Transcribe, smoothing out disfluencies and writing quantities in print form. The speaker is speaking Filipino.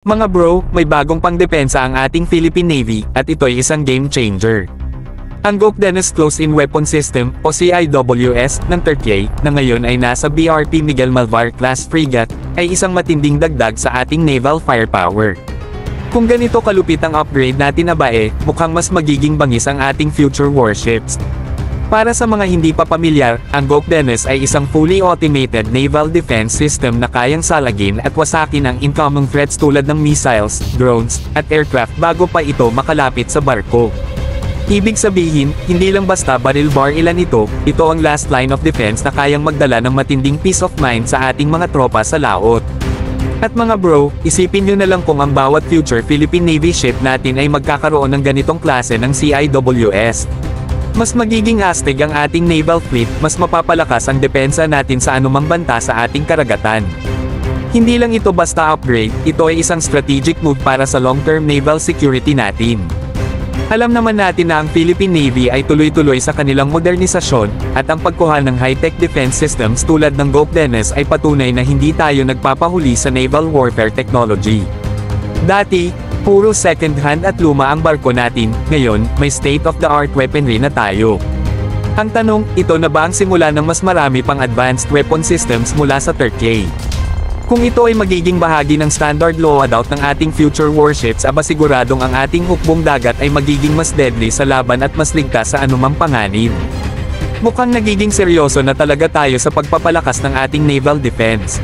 Mga bro, may bagong pangdepensa ang ating Philippine Navy, at ito'y isang game changer. Ang Goc Dennis Close-in Weapon System, o CIWS, ng Turkey, na ngayon ay nasa BRP Miguel Malvar class frigate, ay isang matinding dagdag sa ating naval firepower. Kung ganito kalupit ang upgrade natin na mukhang mas magiging bangis ang ating future warships. Para sa mga hindi pa pamilyar, ang Goc Dennis ay isang fully automated naval defense system na kayang salagin at wasakin ang incoming threats tulad ng missiles, drones, at aircraft bago pa ito makalapit sa barko. Ibig sabihin, hindi lang basta baril ilan ito ang last line of defense na kayang magdala ng matinding peace of mind sa ating mga tropa sa laot. At mga bro, isipin nyo na lang kung ang bawat future Philippine Navy ship natin ay magkakaroon ng ganitong klase ng CIWS. Mas magiging astig ang ating naval fleet, mas mapapalakas ang depensa natin sa anumang banta sa ating karagatan. Hindi lang ito basta upgrade, ito ay isang strategic move para sa long-term naval security natin. Alam naman natin na ang Philippine Navy ay tuloy-tuloy sa kanilang modernisasyon, at ang pagkuha ng high-tech defense systems tulad ng Goc Dennis ay patunay na hindi tayo nagpapahuli sa naval warfare technology. Dati, puro second-hand at luma ang barko natin, ngayon, may state-of-the-art weaponry na tayo. Ang tanong, ito na ba ang simula ng mas marami pang advanced weapon systems mula sa Turkey? Kung ito ay magiging bahagi ng standard loadout ng ating future warships, siguradong ang ating hukbong dagat ay magiging mas deadly sa laban at mas ligtas sa anumang panganib. Mukhang nagiging seryoso na talaga tayo sa pagpapalakas ng ating naval defense.